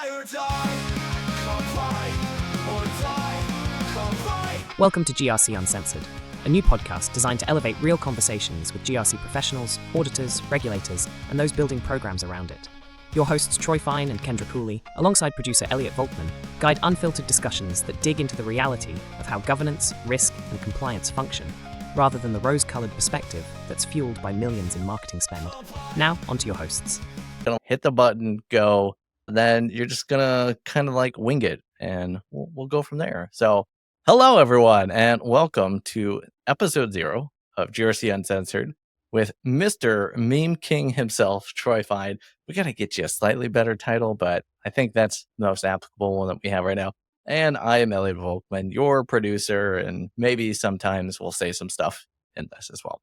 or die, comply or die, comply. Welcome to GRC Uncensored, a new podcast designed to elevate real conversations with GRC professionals, auditors, regulators, and those building programs around it. Your hosts Troy Fine and Kendra Cooley, alongside producer Elliot Volkman, guide unfiltered discussions that dig into the reality of how governance, risk, and compliance function, rather than the rose-colored perspective that's fueled by millions in marketing spend. Now, onto your hosts. Hit the button, go, then you're just gonna kind of like wing it, and we'll go from there. So, hello everyone, and welcome to episode 0 of GRC Uncensored with Mr. Meme King himself, Troy Fine. We gotta get you a slightly better title, but I think that's the most applicable one that we have right now. And I am Elliot Volkman, your producer, and maybe sometimes we'll say some stuff in this as well.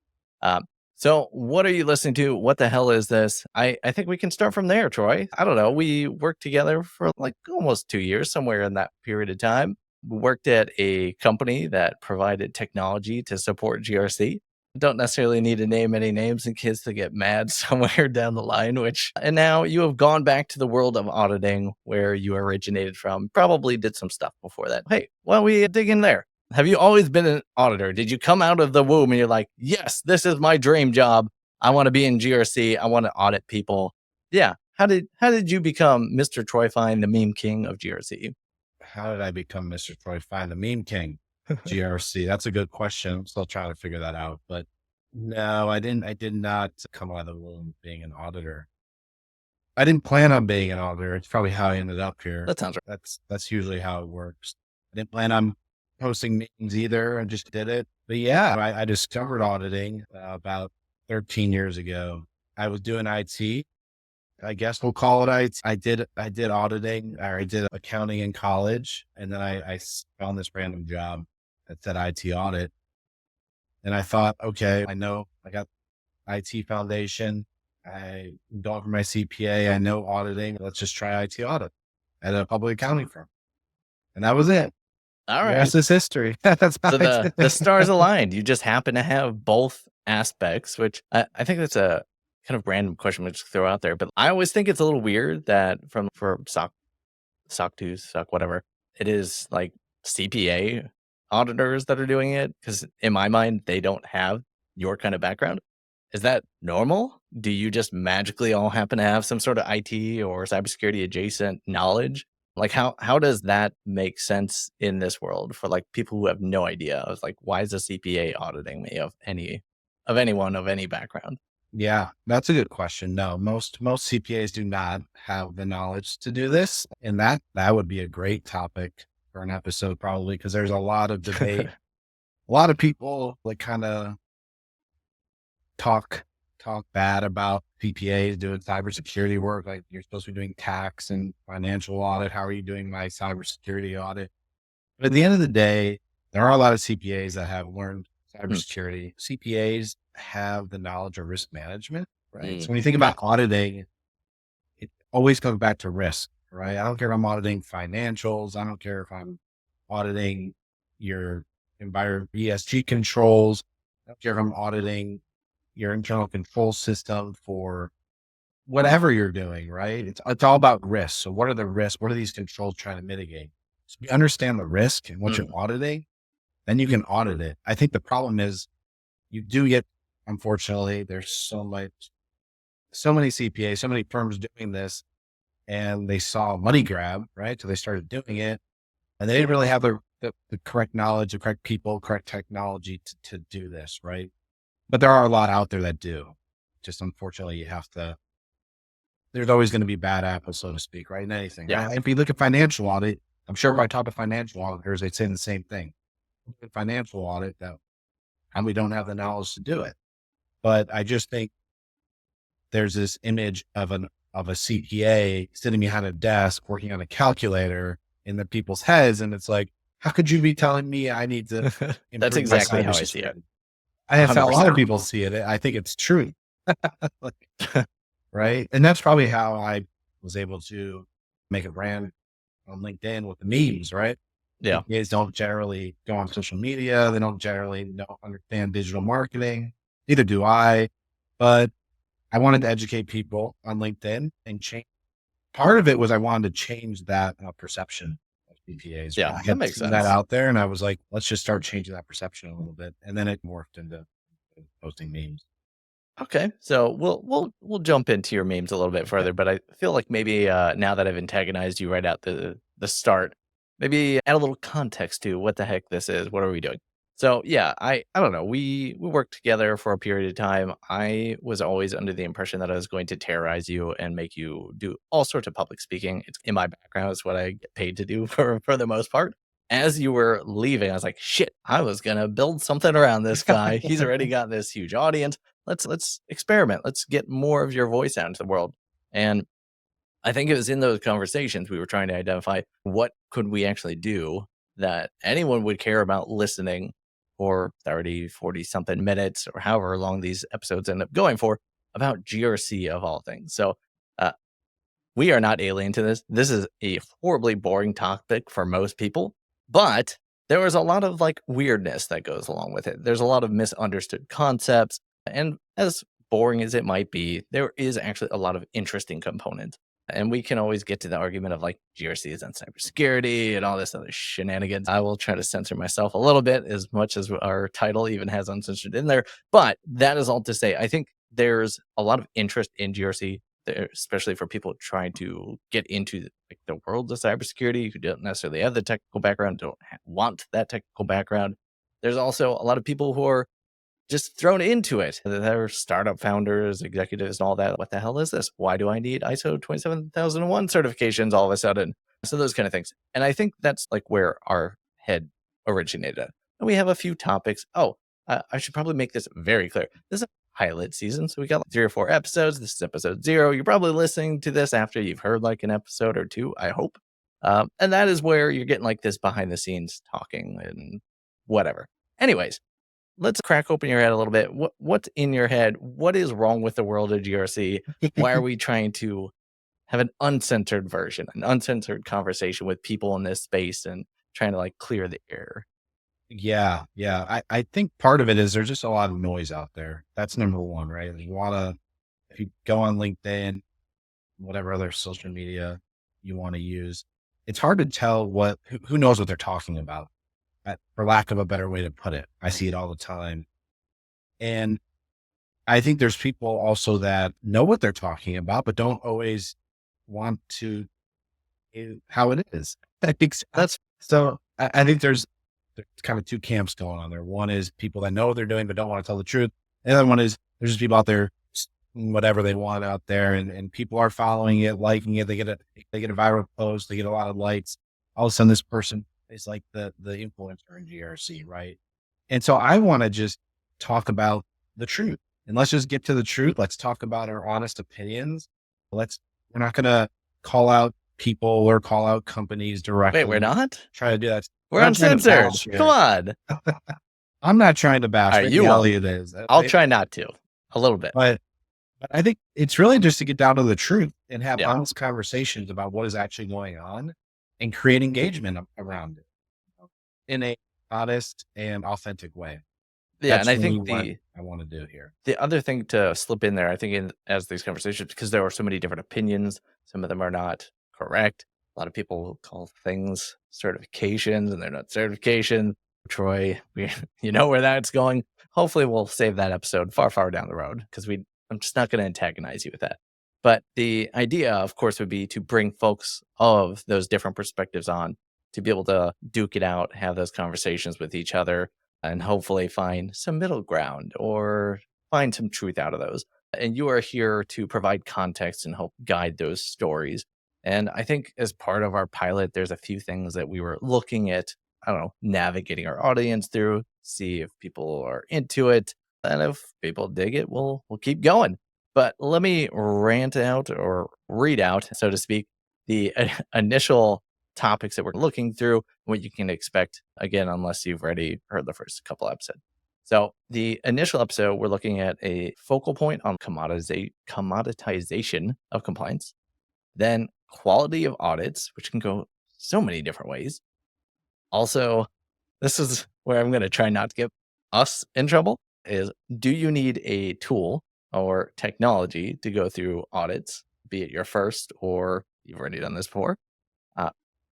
So what are you listening to? What the hell is this? I think we can start from there, Troy. I don't know. We worked together for like almost 2 years, somewhere in that period of time. We worked at a company that provided technology to support GRC. Don't necessarily need to name any names in case they get mad somewhere down the line, and now you have gone back to the world of auditing where you originated from. Probably did some stuff before that. Hey, why don't we dig in there? Have you always been an auditor? Did you come out of the womb and you're like, yes, this is my dream job. I want to be in GRC. I want to audit people. Yeah. How did you become Mr. Troy Fine, the meme king of GRC? How did I become Mr. Troy Fine, the meme king? GRC. That's a good question. I'm still trying to figure that out. But no, I didn't. I did not come out of the womb being an auditor. I didn't plan on being an auditor. It's probably how I ended up here. That sounds right. That's usually how it works. I didn't plan on posting memes either. I just did it. But yeah, I discovered auditing about 13 years ago. I was doing IT. I guess we'll call it IT. I did auditing, or I did accounting in college. And then I found this random job that said IT audit. And I thought, okay, I know I got IT foundation. I going for my CPA. I know auditing. Let's just try IT audit at a public accounting firm. And that was it. All right. That's this history. That's so the stars aligned. You just happen to have both aspects, which I think that's a kind of random question we just throw out there. But I always think it's a little weird that for SOC 2, SOC whatever, it is like CPA auditors that are doing it, because in my mind they don't have your kind of background. Is that normal? Do you just magically all happen to have some sort of IT or cybersecurity adjacent knowledge? Like how does that make sense in this world for like people who have no idea? I was like, why is a CPA auditing me of anyone of any background? Yeah, that's a good question. No, most CPAs do not have the knowledge to do this, and that would be a great topic for an episode probably, because there's a lot of debate. A lot of people like kind of talk bad about CPAs doing cybersecurity work. Like, you're supposed to be doing tax and financial audit. How are you doing my cybersecurity audit? But at the end of the day, there are a lot of CPAs that have learned cybersecurity. CPAs have the knowledge of risk management, right? So when you think about auditing, it always comes back to risk, right? I don't care if I'm auditing financials. I don't care if I'm auditing your ESG controls. I don't care if I'm auditing your internal control system for whatever you're doing, right? It's all about risk. So what are the risks? What are these controls trying to mitigate? So if you understand the risk and what you're auditing, then you can audit it. I think the problem is you do get, unfortunately, there's so many CPAs, so many firms doing this, and they saw a money grab, right? So they started doing it, and they didn't really have the correct knowledge, the correct people, correct technology to do this, right? But there are a lot out there that do. Just unfortunately, there's always going to be bad apples, so to speak, right? In anything. Yeah. Right? If you look at financial audit, I'm sure if I talk to financial auditors, they'd say the same thing. Financial audit, and we don't have the knowledge to do it. But I just think there's this image of a CPA sitting behind a desk working on a calculator in the people's heads, and it's like, how could you be telling me I need to? That's exactly how I see it. I have a lot of people see it. I think it's true, right? And that's probably how I was able to make a brand on LinkedIn with the memes, right? Yeah. CPAs don't generally go on social media. They don't generally understand digital marketing. Neither do I. But I wanted to educate people on LinkedIn and part of it was I wanted to change that perception of CPAs. Yeah, I that had makes seen that sense. out there, and I was like, let's just start changing that perception a little bit. And then it morphed into posting memes. Okay, so we'll jump into your memes a little bit Okay. further, but I feel like maybe now that I've antagonized you right at the start, maybe add a little context to what the heck this is. What are we doing? So yeah, I don't know. We worked together for a period of time. I was always under the impression that I was going to terrorize you and make you do all sorts of public speaking. It's in my background. It's what I get paid to do for the most part. As you were leaving, I was like, shit, I was gonna build something around this guy. He's already got this huge audience. Let's experiment. Let's get more of your voice out into the world. And I think it was in those conversations we were trying to identify what could we actually do that anyone would care about listening for 30, 40 something minutes or however long these episodes end up going for about GRC of all things. So uh, we are not alien to this. This is a horribly boring topic for most people, but there was a lot of like weirdness that goes along with it. There's a lot of misunderstood concepts. And as boring as it might be, there is actually a lot of interesting components. And we can always get to the argument of like GRC is on cybersecurity and all this other shenanigans. I will try to censor myself a little bit as much as our title even has uncensored in there. But that is all to say, I think there's a lot of interest in GRC there, especially for people trying to get into like the world of cybersecurity who don't necessarily have the technical background, don't want that technical background. There's also a lot of people who are just thrown into it. They're startup founders, executives, and all that. What the hell is this? Why do I need ISO 27001 certifications all of a sudden? So those kind of things. And I think that's like where our head originated at. And we have a few topics. Oh, I should probably make this very clear. This is a pilot season. So we got like 3 or 4 episodes. This is episode 0. You're probably listening to this after you've heard like an episode or 2, I hope. And that is where you're getting like this behind the scenes talking and whatever. Anyways, let's crack open your head a little bit. What's in your head? What is wrong with the world of GRC? Why are we trying to have an uncensored version, an uncensored conversation with people in this space and trying to like clear the air? Yeah. I think part of it is there's just a lot of noise out there. That's number one, right? If you go on LinkedIn, whatever other social media you want to use, it's hard to tell who knows what they're talking about, for lack of a better way to put it. I see it all the time. And I think there's people also that know what they're talking about, but don't always want to how it is. I think there's kind of 2 camps going on there. One is people that know what they're doing, but don't want to tell the truth. The other one is there's just people out there, whatever they want out there, and people are following it, liking it. They get a viral post, they get a lot of likes. All of a sudden this person is like the influencer in GRC, right? And so I want to just talk about the truth, and let's just get to the truth. Let's talk about our honest opinions. We're not going to call out people or call out companies directly. Wait, we're not? Try to do that. We're I'm not trying to uncensored. bash you. Come on. I'm not trying to bash. All right, Maybe you won't. Elliot is. I'll try not to a little bit. But I think it's really just to get down to the truth and have Yeah. honest conversations about what is actually going on and create engagement around it in a honest and authentic way. Yeah, That's and I think really what I want to do here. the other thing to slip in there, I think, as these conversations, because there are so many different opinions, some of them are not correct. A lot of people will call things certifications, and they're not certifications. Troy, you know where that's going. Hopefully, we'll save that episode far, far down the road because I'm just not going to antagonize you with that. But the idea, of course, would be to bring folks of those different perspectives on to be able to duke it out, have those conversations with each other, and hopefully find some middle ground or find some truth out of those. And you are here to provide context and help guide those stories. And I think as part of our pilot, there's a few things that we were looking at, I don't know, navigating our audience through, see if people are into it. And if people dig it, we'll keep going. But let me rant out or read out, so to speak, the initial topics that we're looking through, what you can expect, again, unless you've already heard the first couple episodes. So the initial episode, we're looking at a focal point on commoditization of compliance, then quality of audits, which can go so many different ways. Also, this is where I'm going to try not to get us in trouble, is do you need a tool or technology to go through audits, be it your first or You've already done this before.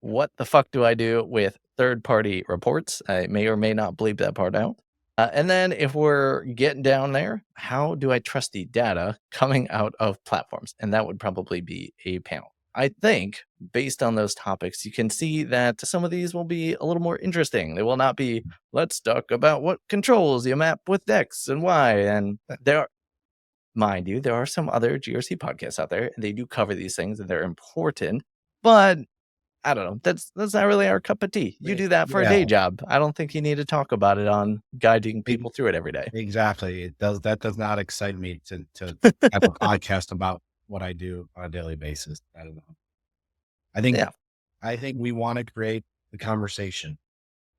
What the fuck do I do with third-party reports? I may or may not bleep that part out. And then if we're getting down there, how do I trust the data coming out of platforms? And that would probably be a panel. I think based on those topics, you can see that some of these will be a little more interesting. They will not be, let's talk about what controls you map with X and Y. And there are, mind you, there are some other GRC podcasts out there, and they do cover these things and they're important, but I don't know. That's not really our cup of tea. You do that for a day job. I don't think you need to talk about it on guiding people through it every day. Exactly. That does not excite me to have a podcast about what I do on a daily basis. I don't know. I think we want to create the conversation.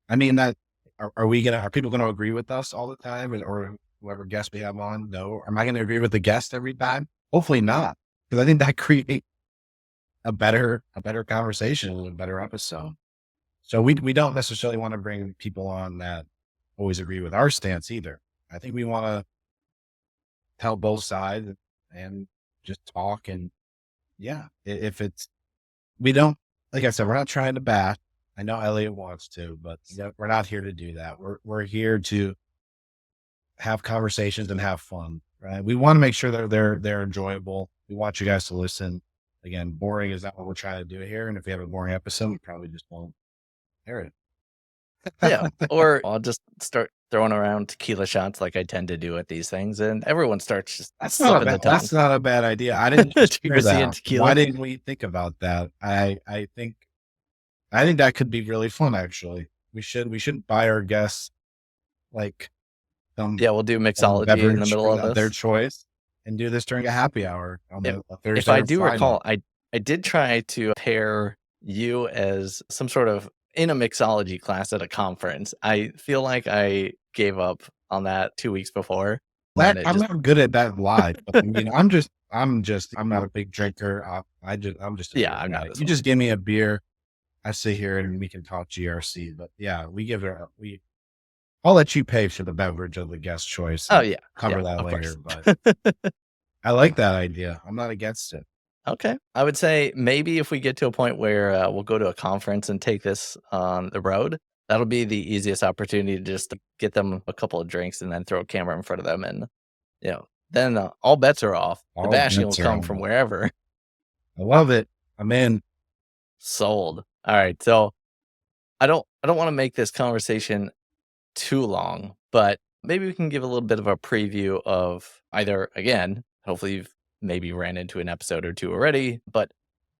I mean, that are people going to agree with us all the time, or whoever guest we have on? No. Am I going to agree with the guest every time? Hopefully not, because I think that creates a better conversation, a better episode. So we don't necessarily want to bring people on that always agree with our stance either. I think we want to tell both sides and just talk. And if it's, we don't, like I said, we're not trying to bash. I know Elliot wants to, but we're not here to do that. We're here to have conversations and have fun, right? We want to make sure that they're enjoyable. We want you guys to listen. Again, boring is not what we're trying to do here. And if we have a boring episode, we probably just won't hear it. Yeah. Or I'll just start throwing around tequila shots like I tend to do at these things, and everyone starts just slipping the tongue. That's not a bad idea. I didn't hear GRC and that. tequila. Why didn't we think about that? I think that could be really fun. Actually, we should buy our guests like we'll do mixology in the middle of this, their choice, and do this during a happy hour on a Thursday. If I do recall, I did try to pair you as some sort of in a mixology class at a conference. I feel like I gave up on that 2 weeks before. I'm not good at that live. But, I mean, I'm not a big drinker. I'm just I'm not. You just give me a beer, I sit here and we can talk GRC. But I'll let you pay for the beverage of the guest choice. Cover that later. But I like that idea. I'm not against it. Okay. I would say maybe if we get to a point where we'll go to a conference and take this on the road, that'll be the easiest opportunity to just get them a couple of drinks and then throw a camera in front of them. And, then all bets are off. The bashing will come from wherever. I love it. I'm in. Sold. All right. So I don't want to make this conversation too long, but maybe we can give a little bit of a preview of either, again, hopefully you've maybe ran into an episode or two already, but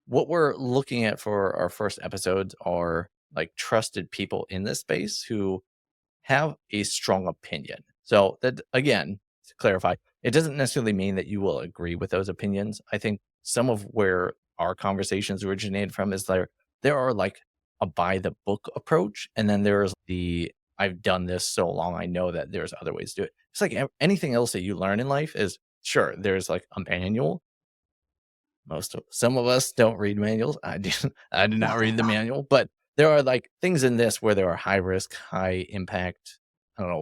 what we're looking at for our first episodes are like trusted people in this space who have a strong opinion. So that, again, to clarify, it doesn't necessarily mean that you will agree with those opinions. I think some of where our conversations originated from is there are like a by the book approach, and then there's the I've done this so long I know that there's other ways to do it. It's like anything else that you learn in life is, sure, there's like a manual. Some of us don't read manuals. I do not read the manual, but there are like things in this where there are high risk, high impact,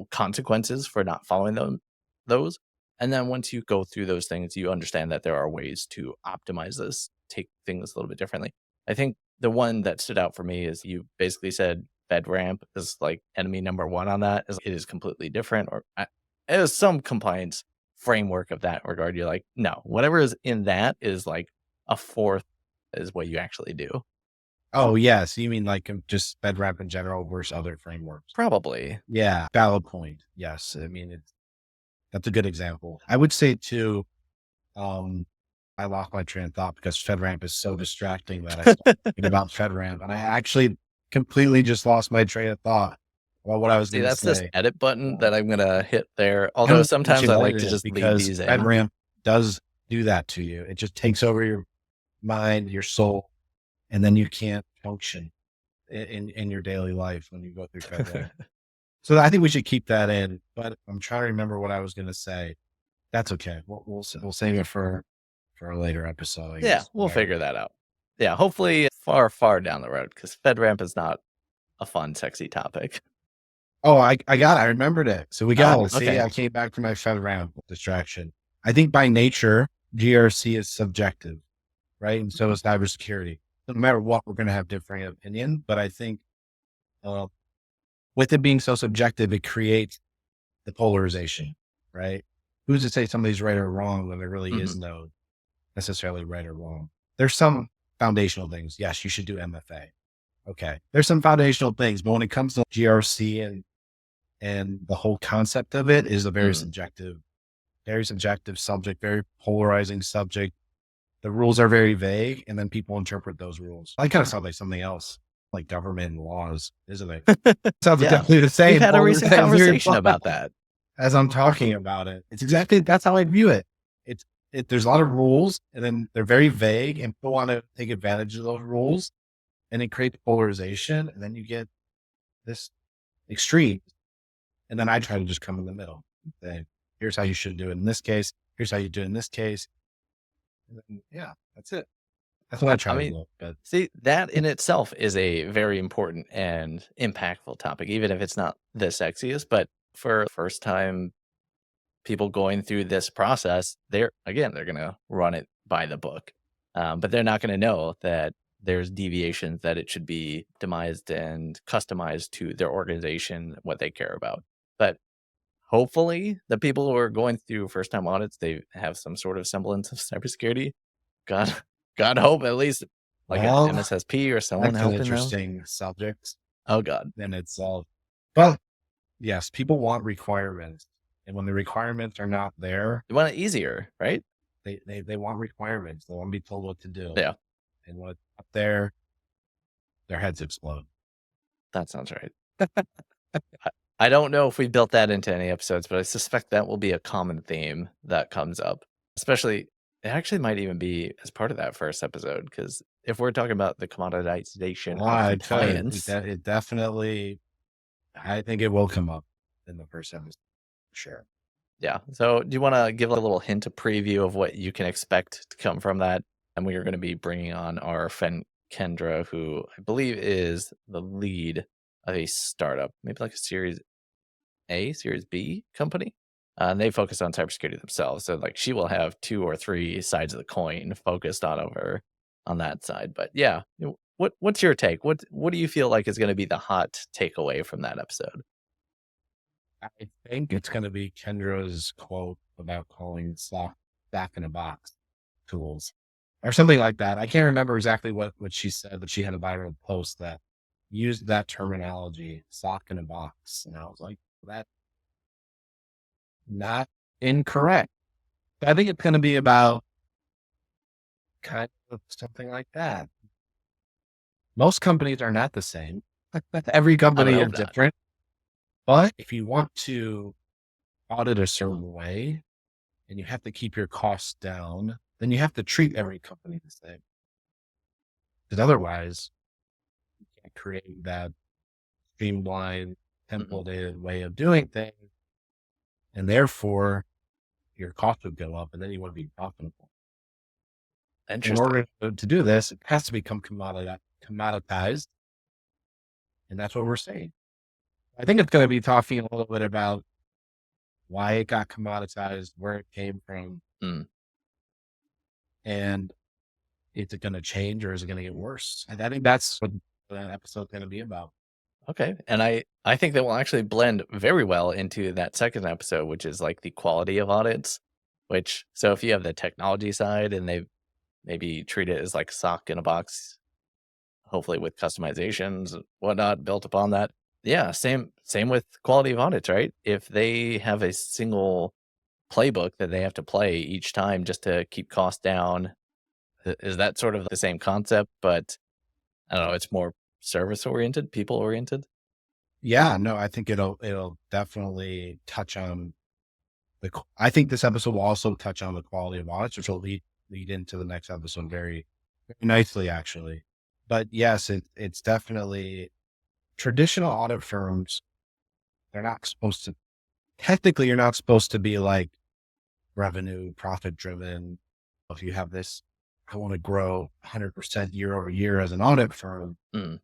consequences for not following those. And then once you go through those things, you understand that there are ways to optimize this, take things a little bit differently. I think the one that stood out for me is you basically said FedRAMP is like enemy number one on that. It is completely different, or it is some compliance framework of that regard. You're like, no, whatever is in that is like a fourth is what you actually do. Oh, yes. You mean like just FedRAMP in general versus other frameworks? Probably. Yeah. Valid point. Yes. I mean, that's a good example. I would say too, I lost my train of thought because FedRAMP is so distracting that I started thinking about FedRAMP, and I actually completely just lost my train of thought about what I was going to say. That's this edit button that I'm going to hit there. Although sometimes I like to just leave these in. FedRAMP does do that to you. It just takes over your mind, your soul, and then you can't function in your daily life when you go through FedRAMP. So I think we should keep that in, but I'm trying to remember what I was going to say. That's okay. We'll save it for a later episode. I guess. We'll figure that out. Yeah, hopefully far, far down the road, because FedRAMP is not a fun, sexy topic. Oh, I remembered it. So we got it. Okay. See, I came back from my FedRAMP distraction. I think by nature, GRC is subjective, right? And so is cybersecurity. No matter what, we're going to have differing opinion. But I think with it being so subjective, it creates the polarization, right? Who's to say somebody's right or wrong when there really is no necessarily right or wrong? There's some foundational things. Yes, you should do MFA. Okay. There's some foundational things, but when it comes to GRC and the whole concept of it is a very subjective subject, very polarizing subject. The rules are very vague, and then people interpret those rules. I kind of sound like something else, like government and laws, isn't it? Sounds exactly the same. We've had a recent conversation about that. As I'm talking about it, that's how I view it. There's a lot of rules, and then they're very vague, and people want to take advantage of those rules, and it creates polarization, and then you get this extreme. And then I try to just come in the middle. Say, here's how you should do it in this case. Here's how you do it in this case. And then, yeah, that's it. That's what I try to look at. See, that in itself is a very important and impactful topic, even if it's not the sexiest. But for first time people going through this process, they're going to run it by the book. But they're not going to know that there's deviations, that it should be demised and customized to their organization, what they care about. But hopefully the people who are going through first time audits, they have some sort of semblance of cybersecurity. God hope at least like an MSSP or someone that's helping an interesting them. subject. Oh God. Then it's all, but yes, people want requirements. And when the requirements are not there, You want it easier, right? they want requirements. They want to be told what to do. Yeah. And when it's up there, their heads explode. That sounds right. I don't know if we built that into any episodes, but I suspect that will be a common theme that comes up. Especially, it actually might even be as part of that first episode, because if we're talking about the commoditization of compliance, it definitely, I think it will come up in the first episode. Sure. Yeah. So do you want to give a little hint, a preview of what you can expect to come from that? And we are going to be bringing on our friend Kendra, who I believe is the lead of a startup, maybe like a Series A, Series B company. And they focus on cybersecurity themselves. So like she will have 2 or 3 sides of the coin focused on that side. But yeah, what's your take? What do you feel like is going to be the hot takeaway from that episode? I think it's going to be Kendra's quote about calling SOC back in a box tools or something like that. I can't remember exactly what she said, but she had a viral post that used that terminology, SOC in a box. And I was like, that's not incorrect. I think it's going to be about kind of something like that. Most companies are not the same. Every company is different. But if you want to audit a certain way and you have to keep your costs down, then you have to treat every company the same. Because otherwise, you can't create that streamlined, templated way of doing things. And therefore, your costs would go up and then you want to be profitable. In order to do this, it has to become commoditized. And that's what we're saying. I think it's going to be talking a little bit about why it got commoditized, where it came from, and is it going to change or is it going to get worse? And I think that's what that episode's going to be about. Okay. And I think that will actually blend very well into that second episode, which is like the quality of audits, so if you have the technology side and they maybe treat it as like SOC in a box, hopefully with customizations and whatnot built upon that. Yeah, same with quality of audits, right? If they have a single playbook that they have to play each time just to keep costs down, is that sort of the same concept? But I don't know, it's more service oriented, people oriented. Yeah, no, I think it'll definitely touch on I think this episode will also touch on the quality of audits, which will lead into the next episode very, very nicely, actually. But yes, it's definitely traditional audit firms. They're not supposed to, technically, you're not supposed to be like revenue, profit driven. If you have this, I want to grow 100% year over year as an audit firm. I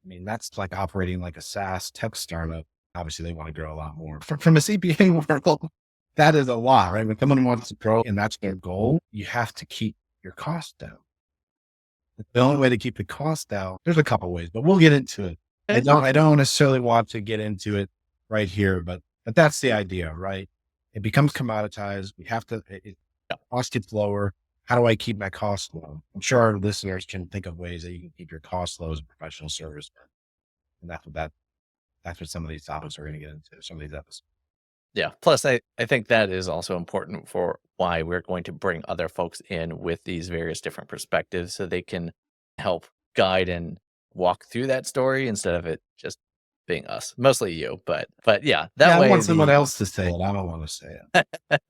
mean, that's like operating like a SaaS tech startup. Obviously, they want to grow a lot more. From a CPA world, that is a lot, right? When someone wants to grow and that's their goal, you have to keep your costs down. The only way to keep the cost down, there's a couple ways, but we'll get into it. I don't necessarily want to get into it right here, but that's the idea, right? It becomes commoditized. We have to, cost gets lower. How do I keep my costs low? I'm sure our listeners can think of ways that you can keep your costs low as a professional service. And that's what some of these topics are going to get into, some of these episodes. Yeah. Plus, I think that is also important for why we're going to bring other folks in with these various different perspectives so they can help guide and walk through that story instead of it just being us, mostly you. But yeah, that way I want someone else to say it. I don't want to say it.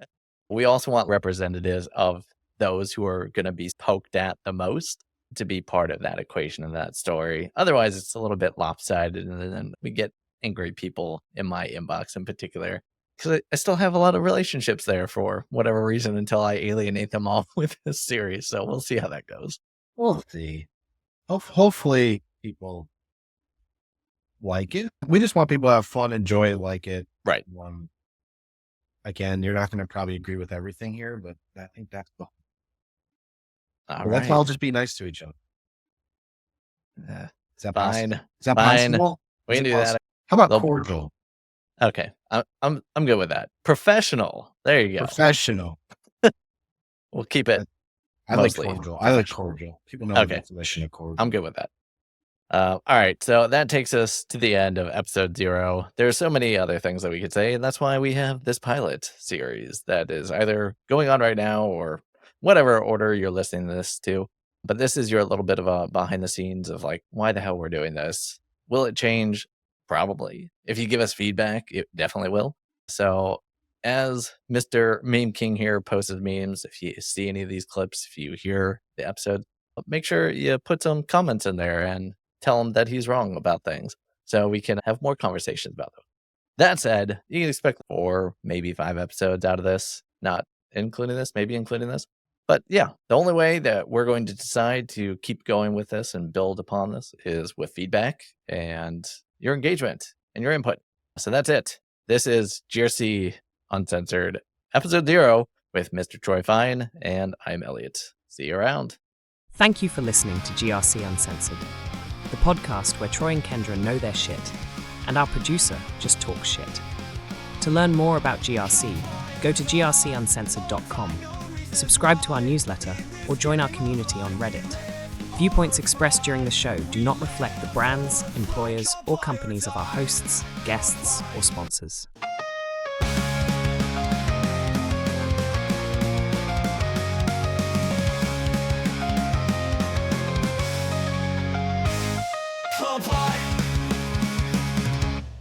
We also want representatives of those who are going to be poked at the most to be part of that equation and that story. Otherwise, it's a little bit lopsided, and then we get angry people in my inbox in particular, because I still have a lot of relationships there for whatever reason until I alienate them all with this series. So we'll see how that goes. We'll see. Hopefully people like it. We just want people to have fun, enjoy it, like it. Right. Again, you're not going to probably agree with everything here, but I think that's the All let's right. all just be nice to each other. Is that Fine. possible? Is that Fine. possible? We Is can it do possible? that. How about They'll- cordial? Okay. I'm good with that. Professional. There you go. Professional. We'll keep it. I like Mostly cordial. I like professional. cordial. People know the Okay. definition of cordial. I'm good with that. All right. So that takes us to the end of episode 0. There's so many other things that we could say, and that's why we have this pilot series that is either going on right now or whatever order you're listening to this to. But this is your little bit of a behind the scenes of like, why the hell we're doing this? Will it change? Probably. If you give us feedback, it definitely will. So as Mr. Meme King here posts his memes, if you see any of these clips, if you hear the episode, make sure you put some comments in there and tell him that he's wrong about things so we can have more conversations about them. That said, you can expect 4, maybe 5 episodes out of this, not including this, maybe including this. But yeah, the only way that we're going to decide to keep going with this and build upon this is with feedback and your engagement and your input. So that's it. This is GRC Uncensored, episode 0 with Mr. Troy Fine, and I'm Elliot. See you around. Thank you for listening to GRC Uncensored, the podcast where Troy and Kendra know their shit, and our producer just talks shit. To learn more about GRC, go to grcuncensored.com, subscribe to our newsletter, or join our community on Reddit. Viewpoints expressed during the show do not reflect the brands, employers, or companies of our hosts, guests, or sponsors.